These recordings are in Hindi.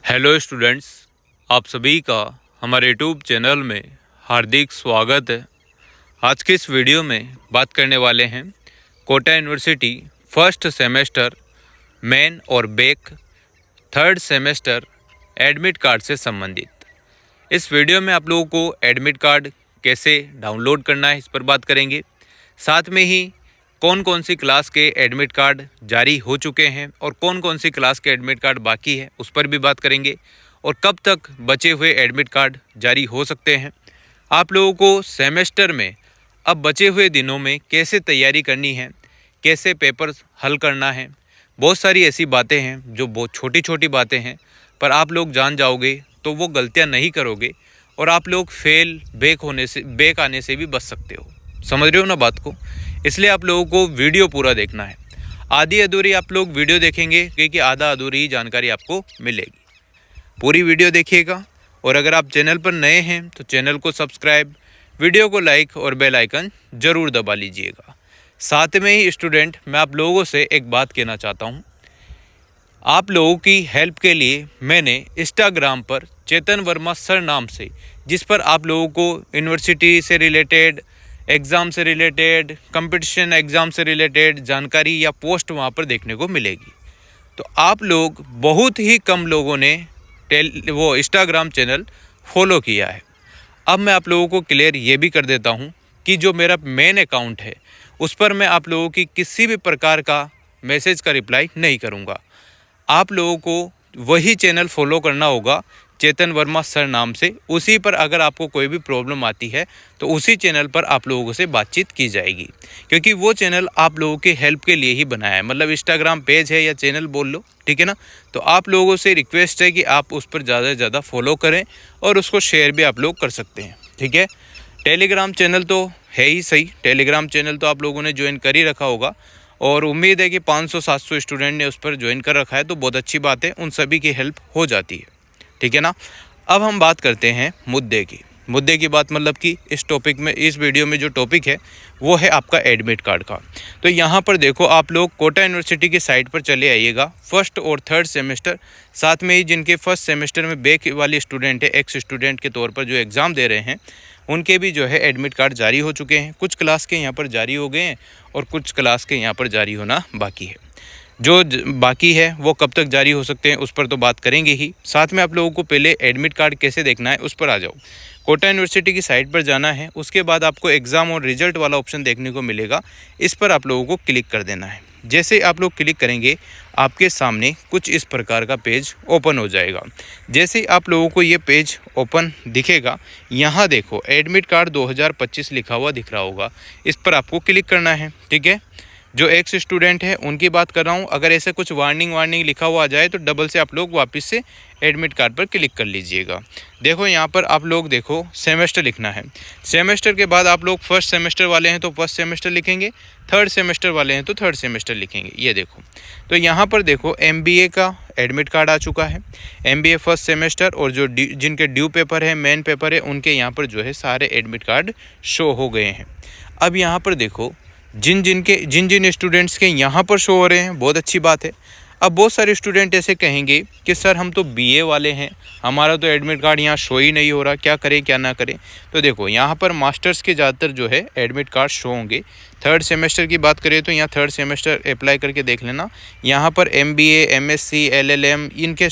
हेलो स्टूडेंट्स, आप सभी का हमारे यूट्यूब चैनल में हार्दिक स्वागत है। आज के इस वीडियो में बात करने वाले हैं कोटा यूनिवर्सिटी फर्स्ट सेमेस्टर मेन और back third semester admit card से संबंधित। इस वीडियो में आप लोगों को एडमिट कार्ड कैसे डाउनलोड करना है इस पर बात करेंगे। साथ में ही कौन कौन सी क्लास के एडमिट कार्ड जारी हो चुके हैं और कौन कौन सी क्लास के एडमिट कार्ड बाकी है उस पर भी बात करेंगे, और कब तक बचे हुए एडमिट कार्ड जारी हो सकते हैं। आप लोगों को सेमेस्टर में अब बचे हुए दिनों में कैसे तैयारी करनी है, कैसे पेपर हल करना है। बहुत सारी ऐसी बातें हैं जो बहुत छोटी छोटी बातें हैं, पर आप लोग जान जाओगे तो वो गलतियाँ नहीं करोगे और आप लोग फेल बैक आने से भी बच सकते हो। समझ रहे हो ना बात को? इसलिए आप लोगों को वीडियो पूरा देखना है। आधी अधूरी आप लोग वीडियो देखेंगे क्योंकि आधा अधूरी जानकारी आपको मिलेगी। पूरी वीडियो देखिएगा, और अगर आप चैनल पर नए हैं तो चैनल को सब्सक्राइब, वीडियो को लाइक और बेल आइकन ज़रूर दबा लीजिएगा। साथ में ही स्टूडेंट, मैं आप लोगों से एक बात कहना चाहता हूँ। आप लोगों की हेल्प के लिए मैंने इंस्टाग्राम पर चेतन वर्मा सर नाम से, जिस पर आप लोगों को यूनिवर्सिटी से रिलेटेड, एग्ज़ाम से रिलेटेड, कंपटीशन एग्ज़ाम से रिलेटेड जानकारी या पोस्ट वहाँ पर देखने को मिलेगी। तो आप लोग बहुत ही कम लोगों ने वो इंस्टाग्राम चैनल फॉलो किया है। अब मैं आप लोगों को क्लियर ये भी कर देता हूँ कि जो मेरा मेन अकाउंट है उस पर मैं आप लोगों की किसी भी प्रकार का मैसेज का रिप्लाई नहीं करूँगा। आप लोगों को वही चैनल फॉलो करना होगा, चेतन वर्मा सर नाम से। उसी पर अगर आपको कोई भी प्रॉब्लम आती है तो उसी चैनल पर आप लोगों से बातचीत की जाएगी, क्योंकि वो चैनल आप लोगों के हेल्प के लिए ही बनाया है। मतलब इंस्टाग्राम पेज है या चैनल बोल लो, ठीक है ना। तो आप लोगों से रिक्वेस्ट है कि आप उस पर ज़्यादा से ज़्यादा फॉलो करें और उसको शेयर भी आप लोग कर सकते हैं, ठीक है। टेलीग्राम चैनल तो है ही सही, टेलीग्राम चैनल तो आप लोगों ने ज्वाइन कर ही रखा होगा, और उम्मीद है कि 500-700 स्टूडेंट ने उस पर ज्वाइन कर रखा है, तो बहुत अच्छी बात है, उन सभी की हेल्प हो जाती है, ठीक है ना। अब हम बात करते हैं मुद्दे की बात, मतलब कि इस टॉपिक में, इस वीडियो में जो टॉपिक है वो है आपका एडमिट कार्ड का। तो यहाँ पर देखो, आप लोग कोटा यूनिवर्सिटी की साइट पर चले आइएगा, फर्स्ट और थर्ड सेमेस्टर, साथ में ही जिनके फर्स्ट सेमेस्टर में बैक वाले स्टूडेंट है, एक्स स्टूडेंट के तौर पर जो एग्ज़ाम दे रहे हैं, उनके भी जो है एडमिट कार्ड जारी हो चुके हैं। कुछ क्लास के यहाँ पर जारी हो गए हैं और कुछ क्लास के यहाँ पर जारी होना बाकी है। जो बाकी है वो कब तक जारी हो सकते हैं उस पर तो बात करेंगे ही। साथ में आप लोगों को पहले एडमिट कार्ड कैसे देखना है उस पर आ जाओ। कोटा यूनिवर्सिटी की साइट पर जाना है, उसके बाद आपको एग्ज़ाम और रिजल्ट वाला ऑप्शन देखने को मिलेगा, इस पर आप लोगों को क्लिक कर देना है। जैसे आप लोग क्लिक करेंगे, आपके सामने कुछ इस प्रकार का पेज ओपन हो जाएगा। जैसे आप लोगों को ये पेज ओपन दिखेगा, यहाँ देखो एडमिट कार्ड 2025 लिखा हुआ दिख रहा होगा, इस पर आपको क्लिक करना है, ठीक है। जो एक्स स्टूडेंट है उनकी बात कर रहा हूँ। अगर ऐसे कुछ वार्निंग लिखा हुआ आ जाए तो डबल से आप लोग वापस से एडमिट कार्ड पर क्लिक कर लीजिएगा। देखो यहाँ पर आप लोग देखो सेमेस्टर लिखना है। सेमेस्टर के बाद आप लोग फर्स्ट सेमेस्टर वाले हैं तो फर्स्ट सेमेस्टर लिखेंगे, थर्ड सेमेस्टर वाले हैं तो थर्ड सेमेस्टर लिखेंगे। ये देखो, तो यहाँ पर देखो MBA का एडमिट कार्ड आ चुका है, MBA फर्स्ट सेमेस्टर, और जो जिनके ड्यू पेपर है, मेन पेपर है, उनके यहाँ पर जो है सारे एडमिट कार्ड शो हो गए हैं। अब यहाँ पर देखो जिन स्टूडेंट्स के यहाँ पर शो हो रहे हैं, बहुत अच्छी बात है। अब बहुत सारे स्टूडेंट ऐसे कहेंगे कि सर हम तो BA वाले हैं, हमारा तो एडमिट कार्ड यहाँ शो ही नहीं हो रहा, क्या करें क्या ना करें। तो देखो यहाँ पर मास्टर्स के ज़्यादातर जो है एडमिट कार्ड शो होंगे। थर्ड सेमेस्टर की बात करें तो यहाँ थर्ड सेमेस्टर अप्लाई करके देख लेना, यहाँ पर MBA, MSc, LLM इनके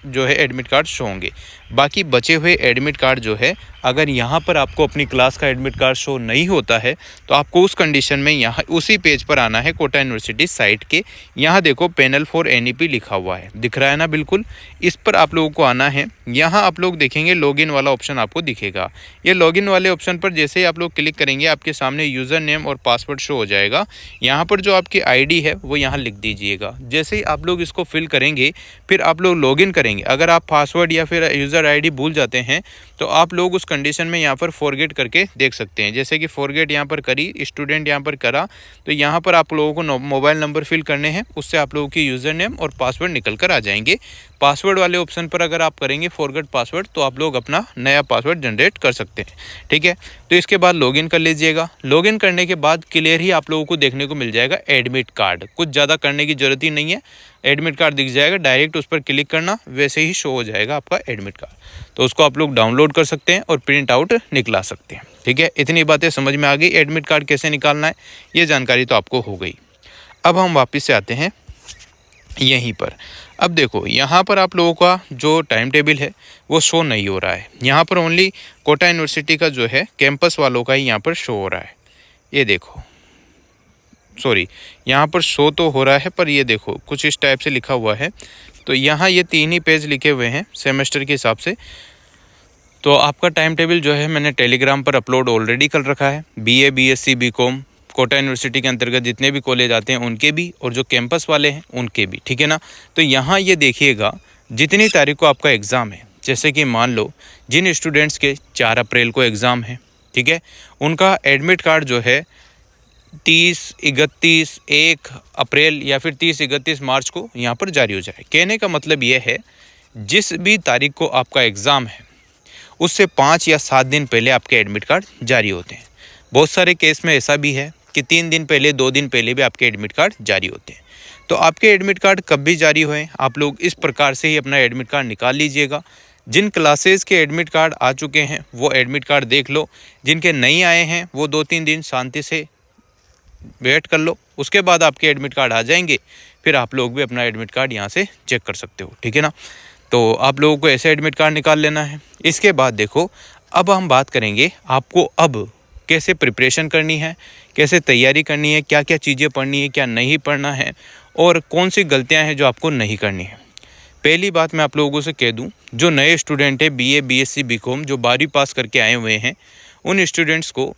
जो है एडमिट कार्ड शो होंगे। बाकी बचे हुए एडमिट कार्ड जो है, अगर यहाँ पर आपको अपनी क्लास का एडमिट कार्ड शो नहीं होता है तो आपको उस कंडीशन में यहाँ उसी पेज पर आना है, कोटा यूनिवर्सिटी साइट के। यहाँ देखो पैनल फॉर NEP लिखा हुआ है, दिख रहा है ना, बिल्कुल इस पर आप लोगों को आना है। यहाँ आप लोग देखेंगे लॉगिन वाला ऑप्शन आपको दिखेगा। ये लॉगिन वाले ऑप्शन पर जैसे ही आप लोग क्लिक करेंगे, आपके सामने यूज़र नेम और पासवर्ड शो हो जाएगा। यहाँ पर जो आपकी ID है वो यहाँ लिख दीजिएगा। जैसे ही आप लोग इसको फिल करेंगे, फिर आप लोग लॉगिन करेंगे। अगर आप पासवर्ड या फिर यूज़र ID भूल जाते हैं तो आप लोग उस कंडीशन में यहाँ पर फॉरगेट करके देख सकते हैं। जैसे कि फॉरगेट यहाँ पर करी, स्टूडेंट यहाँ पर करा, तो यहाँ पर आप लोगों को मोबाइल नंबर फिल करने हैं, उससे आप लोगों की यूज़र नेम और पासवर्ड निकल कर आ जाएंगे। पासवर्ड वाले ऑप्शन पर अगर आप करेंगे फॉरगेट पासवर्ड, तो आप लोग अपना नया पासवर्ड जनरेट कर सकते हैं। ठीक है, तो इसके बाद लॉगिन कर लीजिएगा। लॉगिन करने के बाद क्लियर ही आप लोगों को देखने को मिल जाएगा एडमिट कार्ड। कुछ ज़्यादा करने की ज़रूरत ही नहीं है, एडमिट कार्ड दिख जाएगा, डायरेक्ट उस पर क्लिक करना, वैसे ही शो हो जाएगा आपका एडमिट कार्ड। तो उसको आप लोग डाउनलोड कर सकते हैं और प्रिंट आउट निकला सकते हैं। ठीक है, इतनी बातें समझ में आ गई। एडमिट कार्ड कैसे निकालना है ये जानकारी तो आपको हो गई। अब हम वापस से आते हैं यहीं पर। अब देखो यहाँ पर आप लोगों का जो टाइम टेबल है वो शो नहीं हो रहा है। यहाँ पर ओनली कोटा यूनिवर्सिटी का जो है कैंपस वालों का ही यहाँ पर शो हो रहा है। ये देखो, सॉरी, यहाँ पर शो तो हो रहा है पर ये देखो कुछ इस टाइप से लिखा हुआ है। तो यहाँ ये 3 ही पेज लिखे हुए हैं सेमेस्टर के हिसाब से। तो आपका टाइम टेबल जो है मैंने टेलीग्राम पर अपलोड ऑलरेडी कर रखा है। BA BSc BCom Kota university के अंतर्गत जितने भी कॉलेज आते हैं उनके भी, और जो कैंपस वाले हैं उनके भी। ठीक है ना। तो यहाँ ये देखिएगा जितनी तारीख को आपका एग्ज़ाम है, जैसे कि मान लो जिन स्टूडेंट्स के 4 अप्रैल को एग्ज़ाम है, ठीक है, उनका एडमिट कार्ड जो है 30, 31, 1 अप्रैल या फिर 30, 31 मार्च को यहाँ पर जारी हो जाए। कहने का मतलब ये है जिस भी तारीख को आपका एग्ज़ाम है उससे 5 या 7 दिन पहले आपके एडमिट कार्ड जारी होते हैं। बहुत सारे केस में ऐसा भी है कि 3 दिन पहले, 2 दिन पहले भी आपके एडमिट कार्ड जारी होते हैं। तो आपके एडमिट कार्ड कब भी जारी हुए, आप लोग इस प्रकार से ही अपना एडमिट कार्ड निकाल लीजिएगा। जिन क्लासेस के एडमिट कार्ड आ चुके हैं वो एडमिट कार्ड देख लो, जिनके नहीं आए हैं वो 2-3 दिन शांति से वेट कर लो, उसके बाद आपके एडमिट कार्ड आ जाएंगे। फिर आप लोग भी अपना एडमिट कार्ड यहाँ से चेक कर सकते हो। ठीक है ना। तो आप लोगों को ऐसे एडमिट कार्ड निकाल लेना है। इसके बाद देखो, अब हम बात करेंगे आपको अब कैसे प्रिपरेशन करनी है, कैसे तैयारी करनी है, क्या क्या चीज़ें पढ़नी है, क्या नहीं पढ़ना है, और कौन सी गलतियां हैं जो आपको नहीं करनी है। पहली बात मैं आप लोगों से कह दूं, जो नए स्टूडेंट है BA BSc BCom जो 12वीं पास करके आए हुए हैं, उन स्टूडेंट्स को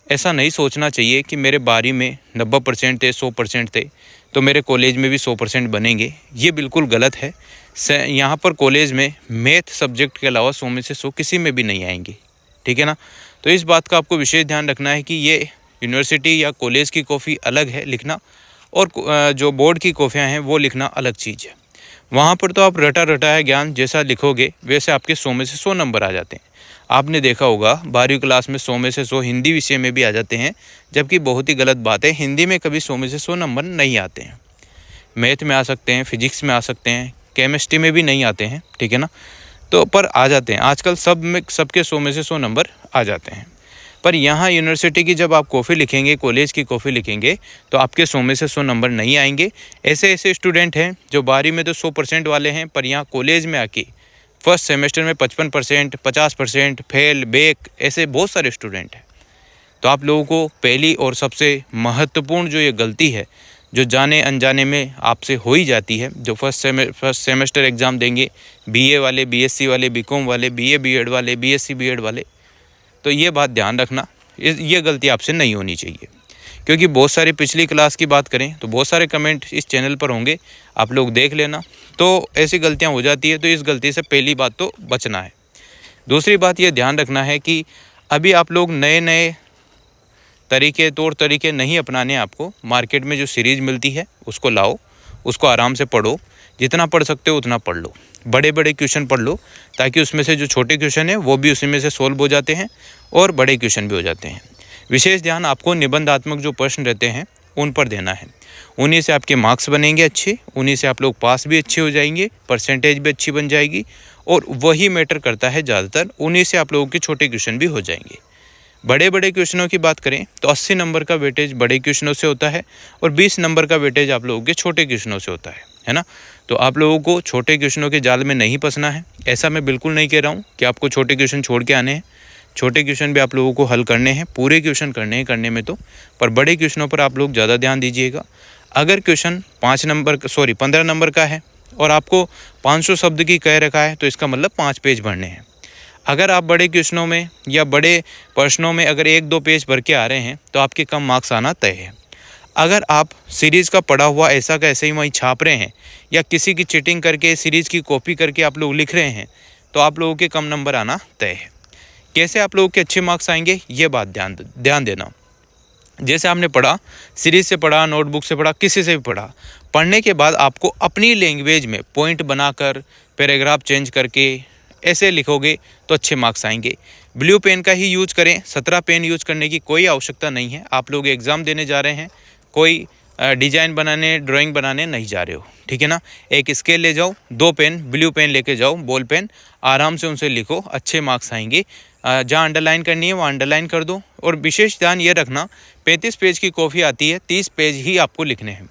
ऐसा नहीं सोचना चाहिए कि मेरे 12वीं में 90% थे, 100% थे, तो मेरे कॉलेज में भी 100% बनेंगे। ये बिल्कुल गलत है। यहाँ पर कॉलेज में मैथ सब्जेक्ट के अलावा 100 में से 100 किसी में भी नहीं आएंगे। ठीक है ना। तो इस बात का आपको विशेष ध्यान रखना है कि ये यूनिवर्सिटी या कॉलेज की कॉपी अलग है लिखना, और जो बोर्ड की कॉपियाँ हैं वो लिखना अलग चीज़ है। वहाँ पर तो आप रटा है ज्ञान जैसा लिखोगे वैसे आपके 100 में से 100 नंबर आ जाते हैं। आपने देखा होगा 12वीं क्लास में 100 में से 100 हिंदी विषय में भी आ जाते हैं, जबकि बहुत ही गलत बात है। हिंदी में कभी 100 में से 100 नंबर नहीं आते हैं। मैथ में आ सकते हैं, फिजिक्स में आ सकते हैं, केमिस्ट्री में भी नहीं आते हैं। ठीक है ना। तो पर आ जाते हैं आजकल सब में, सबके 100 में से 100 नंबर आ जाते हैं। पर यहाँ यूनिवर्सिटी की जब आप कॉपी लिखेंगे, कॉलेज की कॉपी लिखेंगे, तो आपके 100 में से 100 नंबर नहीं आएंगे। ऐसे स्टूडेंट हैं जो 12वीं में तो 100% वाले हैं, पर यहाँ कॉलेज में आके फर्स्ट सेमेस्टर में 55%, 50%, फेल, बैक, ऐसे बहुत सारे स्टूडेंट हैं। तो आप लोगों को पहली और सबसे महत्वपूर्ण जो ये गलती है, जो जाने अनजाने में आपसे हो ही जाती है, जो फर्स्ट सेमेस्टर एग्ज़ाम देंगे BA वाले, BSc वाले, BCom वाले, BA BEd वाले, BSc BEd वाले, तो ये बात ध्यान रखना, ये गलती आपसे नहीं होनी चाहिए। क्योंकि बहुत सारी पिछली क्लास की बात करें तो बहुत सारे कमेंट इस चैनल पर होंगे, आप लोग देख लेना। तो ऐसी गलतियां हो जाती है, तो इस गलती से पहली बात तो बचना है। दूसरी बात ये ध्यान रखना है कि अभी आप लोग नए तौर तरीके नहीं अपनाने। आपको मार्केट में जो सीरीज़ मिलती है उसको लाओ, उसको आराम से पढ़ो, जितना पढ़ सकते हो उतना पढ़ लो। बड़े क्वेश्चन पढ़ लो, ताकि उसमें से जो छोटे क्वेश्चन है वो भी उसी में से सोल्व हो जाते हैं और बड़े क्वेश्चन भी हो जाते हैं। विशेष ध्यान आपको निबंधात्मक जो प्रश्न रहते हैं उन पर देना है। उन्हीं से आपके मार्क्स बनेंगे अच्छे, उन्हीं से आप लोग पास भी अच्छे हो जाएंगे, परसेंटेज भी अच्छी बन जाएगी, और वही मैटर करता है ज़्यादातर। उन्हीं से आप लोगों के छोटे क्वेश्चन भी हो जाएंगे। बड़े क्वेश्चनों की बात करें तो 80 नंबर का वेटेज बड़े क्वेश्चनों से होता है और 20 नंबर का वेटेज आप लोगों के छोटे क्वेश्चनों से होता है ना। तो आप लोगों को छोटे क्वेश्चनों के जाल में नहीं फंसना है। ऐसा मैं बिल्कुल नहीं कह रहा हूँ कि आपको छोटे क्वेश्चन छोड़ के आने हैं। छोटे क्वेश्चन भी आप लोगों को हल करने हैं, पूरे क्वेश्चन करने में तो, पर बड़े क्वेश्चनों पर आप लोग ज़्यादा ध्यान दीजिएगा। अगर क्वेश्चन 15 नंबर का है और आपको 500 शब्द की कह रखा है, तो इसका मतलब 5 पेज भरने हैं। अगर आप बड़े क्वेश्चनों में या बड़े प्रश्नों में अगर 1-2 पेज भर के आ रहे हैं, तो आपके कम मार्क्स आना तय है। अगर आप सीरीज़ का पढ़ा हुआ ऐसा का ऐसे ही वहीं छाप रहे हैं, या किसी की चीटिंग करके सीरीज़ की कॉपी करके आप लोग लिख रहे हैं, तो आप लोगों के कम नंबर आना तय है। कैसे आप लोगों के अच्छे मार्क्स आएंगे, ये बात ध्यान देना। जैसे आपने पढ़ा, सीरीज़ से पढ़ा, नोटबुक से पढ़ा, किसी से भी पढ़ा, पढ़ने के बाद आपको अपनी लैंग्वेज में पॉइंट बनाकर पैराग्राफ चेंज करके ऐसे लिखोगे तो अच्छे मार्क्स आएंगे। ब्लू पेन का ही यूज करें, 17 पेन यूज करने की कोई आवश्यकता नहीं है। आप लोग एग्ज़ाम देने जा रहे हैं, कोई डिज़ाइन बनाने ड्राइंग बनाने नहीं जा रहे हो, ठीक है ना। एक स्केल ले जाओ, 2 पेन ब्लू पेन लेके जाओ, बॉल पेन, आराम से उनसे लिखो, अच्छे मार्क्स आएंगे। जहाँ अंडरलाइन करनी है वहाँ अंडरलाइन कर दो। और विशेष ध्यान ये रखना, 35 पेज की कॉपी आती है, 30 पेज ही आपको लिखने हैं।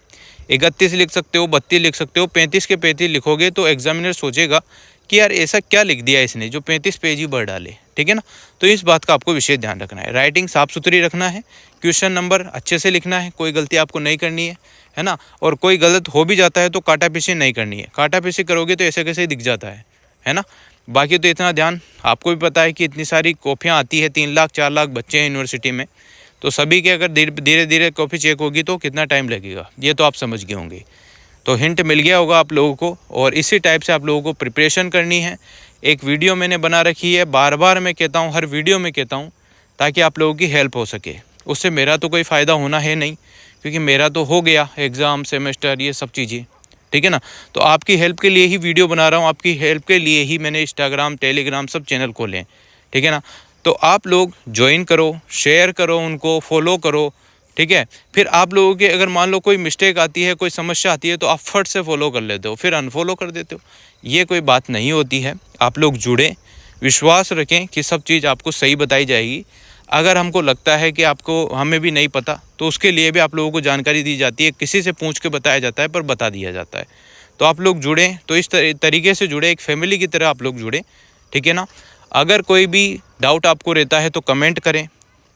31 लिख सकते हो, 32 लिख सकते हो, 35 के 35 लिखोगे तो एग्जामिनर सोचेगा कि यार ऐसा क्या लिख दिया इसने जो 35 पेज ही भर डाले, ठीक है ना। तो इस बात का आपको विशेष ध्यान रखना है। राइटिंग साफ़ सुथरी रखना है, क्वेश्चन नंबर अच्छे से लिखना है, कोई गलती आपको नहीं करनी है ना। और कोई गलत हो भी जाता है तो काटा पीछे नहीं करनी है। काटा पीछे करोगे तो ऐसे कैसे दिख जाता है ना। बाकी तो इतना ध्यान, आपको भी पता है कि इतनी सारी कॉपियाँ आती है, 3 लाख 4 लाख बच्चे हैं यूनिवर्सिटी में, तो सभी के अगर धीरे धीरे कॉपी चेक होगी तो कितना टाइम लगेगा, ये तो आप समझ गए होंगे। तो हिंट मिल गया होगा आप लोगों को, और इसी टाइप से आप लोगों को प्रिपरेशन करनी है। एक वीडियो मैंने बना रखी है, बार बार मैं कहता हूँ, हर वीडियो में कहता हूँ, ताकि आप लोगों की हेल्प हो सके। उससे मेरा तो कोई फ़ायदा होना है नहीं, क्योंकि मेरा तो हो गया एग्ज़ाम सेमेस्टर ये सब चीज़ें, ठीक है ना। तो आपकी हेल्प के लिए ही वीडियो बना रहा हूँ, आपकी हेल्प के लिए ही मैंने इंस्टाग्राम टेलीग्राम सब चैनल खोले हैं, ठीक है ना। तो आप लोग ज्वाइन करो, शेयर करो, उनको फॉलो करो, ठीक है। फिर आप लोगों के अगर मान लो कोई मिस्टेक आती है, कोई समस्या आती है, तो आप फट से फॉलो कर लेते हो, फिर अनफॉलो कर देते हो। ये कोई बात नहीं होती है। आप लोग जुड़ें, विश्वास रखें कि सब चीज़ आपको सही बताई जाएगी। अगर हमको लगता है कि आपको हमें भी नहीं पता, तो उसके लिए भी आप लोगों को जानकारी दी जाती है, किसी से पूछ के बताया जाता है, पर बता दिया जाता है। तो आप लोग जुड़ें, तो इस तरीके से जुड़े, एक फैमिली की तरह आप लोग जुड़ें, ठीक है ना। अगर कोई भी डाउट आपको रहता है तो कमेंट करें।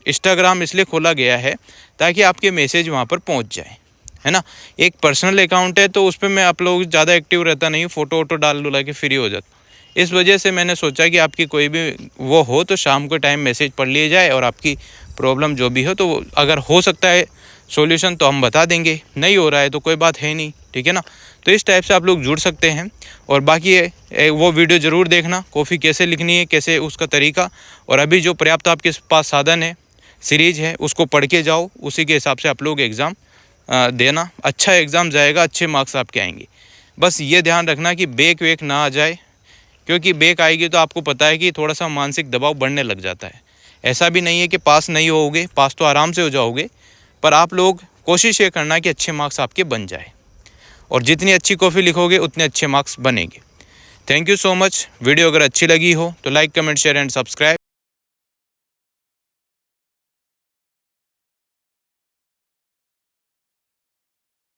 इंस्टाग्राम इसलिए खोला गया है ताकि आपके मैसेज वहाँ पर पहुँच जाए, है ना। एक पर्सनल अकाउंट है तो उस पर मैं आप लोग ज़्यादा एक्टिव रहता नहीं हूँ, फ़ोटो वोटो डाल डुला के फ्री हो जाता। इस वजह से मैंने सोचा कि आपकी कोई भी वो हो तो शाम के टाइम मैसेज पढ़ लिया जाए, और आपकी प्रॉब्लम जो भी हो तो अगर हो सकता है सॉल्यूशन तो हम बता देंगे, नहीं हो रहा है तो कोई बात है नहीं, ठीक है ना। तो इस टाइप से आप लोग जुड़ सकते हैं। और बाकी वो वीडियो ज़रूर देखना, कॉफ़ी कैसे लिखनी है, कैसे उसका तरीका, और अभी जो पर्याप्त आपके पास साधन है, सीरीज़ है, उसको पढ़ के जाओ, उसी के हिसाब से आप लोग एग्ज़ाम देना। अच्छा एग्ज़ाम जाएगा, अच्छे मार्क्स आपके आएंगे। बस ये ध्यान रखना कि बैक वेक ना आ जाए, क्योंकि बैक आएगी तो आपको पता है कि थोड़ा सा मानसिक दबाव बढ़ने लग जाता है। ऐसा भी नहीं है कि पास नहीं होगे, पास तो आराम से हो जाओगे, पर आप लोग कोशिश ये करना कि अच्छे मार्क्स आपके बन जाए, और जितनी अच्छी कॉफ़ी लिखोगे उतने अच्छे मार्क्स बनेंगे। Thank you so much. Video अगर अच्छी लगी हो तो like comment share and subscribe.